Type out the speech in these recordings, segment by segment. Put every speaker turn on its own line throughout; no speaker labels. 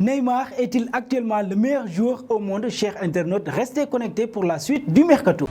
Neymar est-il actuellement le meilleur joueur au monde? Chers internautes, restez connectés pour la suite du mercato.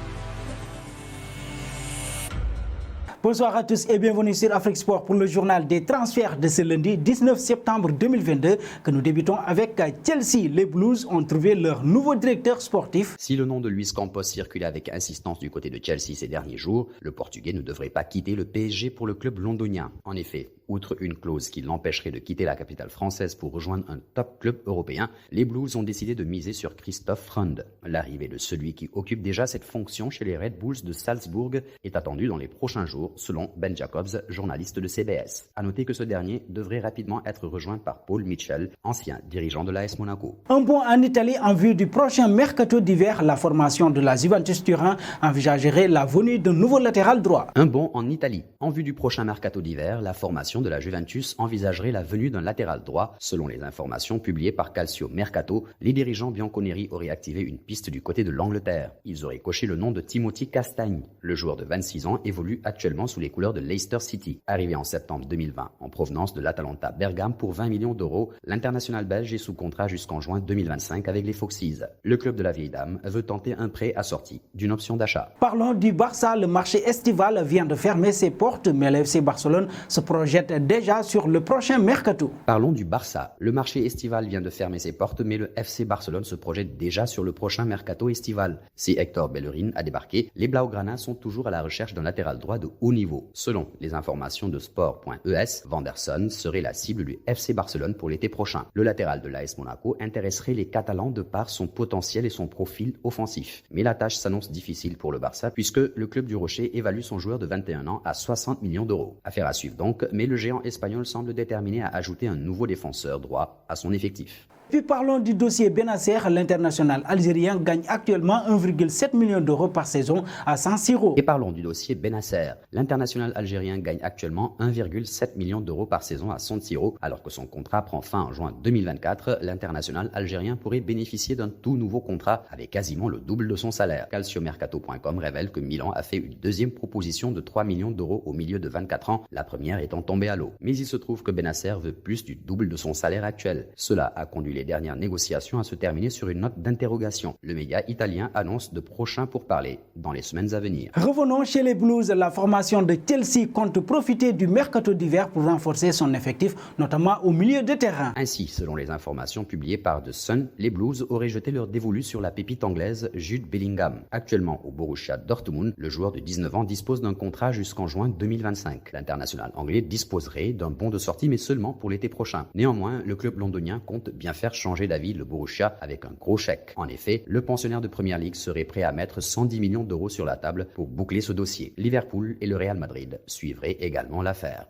Bonsoir à tous et bienvenue sur Afrique Sport pour le journal des transferts de ce lundi 19 septembre 2022 que nous débutons avec Chelsea. Les Blues ont trouvé leur nouveau directeur sportif.
Si le nom de Luis Campos circulait avec insistance du côté de Chelsea ces derniers jours, le Portugais ne devrait pas quitter le PSG pour le club londonien. En effet, outre une clause qui l'empêcherait de quitter la capitale française pour rejoindre un top club européen, les Blues ont décidé de miser sur Christoph Freund. L'arrivée de celui qui occupe déjà cette fonction chez les Red Bulls de Salzbourg est attendue dans les prochains jours, selon Ben Jacobs, journaliste de CBS. À noter que ce dernier devrait rapidement être rejoint par Paul Mitchell, ancien dirigeant de l'AS Monaco.
Un bond en Italie en vue du prochain mercato d'hiver. La formation de la Juventus Turin envisagerait la venue d'un nouveau latéral droit.
Un bond en Italie. En vue du prochain mercato d'hiver, la formation de la Juventus envisagerait la venue d'un latéral droit. Selon les informations publiées par Calcio Mercato, les dirigeants bianconeri auraient activé une piste du côté de l'Angleterre. Ils auraient coché le nom de Timothy Castagne. Le joueur de 26 ans évolue actuellement sous les couleurs de Leicester City. Arrivé en septembre 2020 en provenance de l'Atalanta Bergame pour 20 millions d'euros, l'international belge est sous contrat jusqu'en juin 2025 avec les Foxes. Le club de la vieille dame veut tenter un prêt assorti d'une option d'achat.
Parlons du Barça. Le marché estival vient de fermer ses portes, mais le FC Barcelone se projette déjà sur le prochain mercato.
Parlons du Barça. Le marché estival vient de fermer ses portes, mais le FC Barcelone se projette déjà sur le prochain mercato estival. Si Hector Bellerin a débarqué, les Blaugrana sont toujours à la recherche d'un latéral droit de haut niveau. Selon les informations de sport.es, Vanderson serait la cible du FC Barcelone pour l'été prochain. Le latéral de l'AS Monaco intéresserait les Catalans de par son potentiel et son profil offensif. Mais la tâche s'annonce difficile pour le Barça puisque le club du Rocher évalue son joueur de 21 ans à 60 millions d'euros. Affaire à suivre donc, mais le géant espagnol semble déterminé à ajouter un nouveau défenseur droit à son effectif.
Puis parlons du dossier Benasser. L'international algérien gagne actuellement 1,7 million d'euros par saison à San Siro.
Et parlons du dossier Benasser. L'international algérien gagne actuellement 1,7 million d'euros par saison à San Siro. Alors que son contrat prend fin en juin 2024, l'international algérien pourrait bénéficier d'un tout nouveau contrat avec quasiment le double de son salaire. Calciomercato.com révèle que Milan a fait une deuxième proposition de 3 millions d'euros au milieu de 24 ans, la première étant tombée à l'eau. Mais il se trouve que Benasser veut plus du double de son salaire actuel. Cela a conduit les dernières négociations à se terminer sur une note d'interrogation. Le média italien annonce de prochains pourparlers dans les semaines à venir.
Revenons chez les Blues. La formation de Chelsea compte profiter du mercato d'hiver pour renforcer son effectif, notamment au milieu de terrain.
Ainsi, selon les informations publiées par The Sun, les Blues auraient jeté leur dévolu sur la pépite anglaise Jude Bellingham. Actuellement au Borussia Dortmund, le joueur de 19 ans dispose d'un contrat jusqu'en juin 2025. L'international anglais disposerait d'un bon de sortie, mais seulement pour l'été prochain. Néanmoins, le club londonien compte bien faire changer d'avis le Borussia avec un gros chèque. En effet, le pensionnaire de Premier League serait prêt à mettre 110 millions d'euros sur la table pour boucler ce dossier. Liverpool et le Real Madrid suivraient également l'affaire.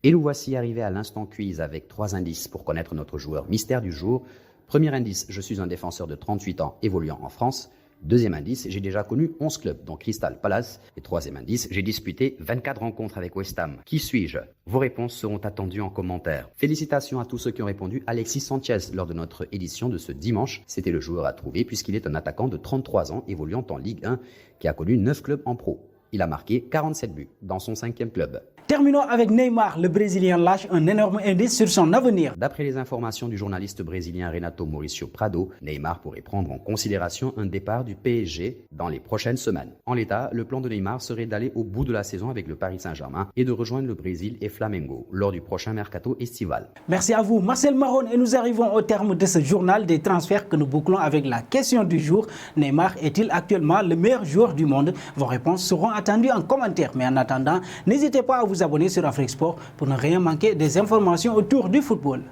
Et nous voici arrivés à l'instant quiz avec 3 indices pour connaître notre joueur mystère du jour. Premier indice, je suis un défenseur de 38 ans évoluant en France. Deuxième indice, j'ai déjà connu 11 clubs, dont Crystal Palace. Et troisième indice, j'ai disputé 24 rencontres avec West Ham. Qui suis-je? Vos réponses seront attendues en commentaire. Félicitations à tous ceux qui ont répondu. Alexis Sanchez, lors de notre édition de ce dimanche, c'était le joueur à trouver puisqu'il est un attaquant de 33 ans évoluant en Ligue 1 qui a connu 9 clubs en pro. Il a marqué 47 buts dans son 5e club.
Terminons avec Neymar. Le Brésilien lâche un énorme indice sur son avenir.
D'après les informations du journaliste brésilien Renato Mauricio Prado, Neymar pourrait prendre en considération un départ du PSG dans les prochaines semaines. En l'état, le plan de Neymar serait d'aller au bout de la saison avec le Paris Saint-Germain et de rejoindre le Brésil et Flamengo lors du prochain mercato estival.
Merci à vous, Marcel Maron, et nous arrivons au terme de ce journal des transferts que nous bouclons avec la question du jour. Neymar est-il actuellement le meilleur joueur du monde? Vos réponses seront attendues en commentaire. Mais en attendant, n'hésitez pas à vous abonner sur Afrique Sport pour ne rien manquer des informations autour du football.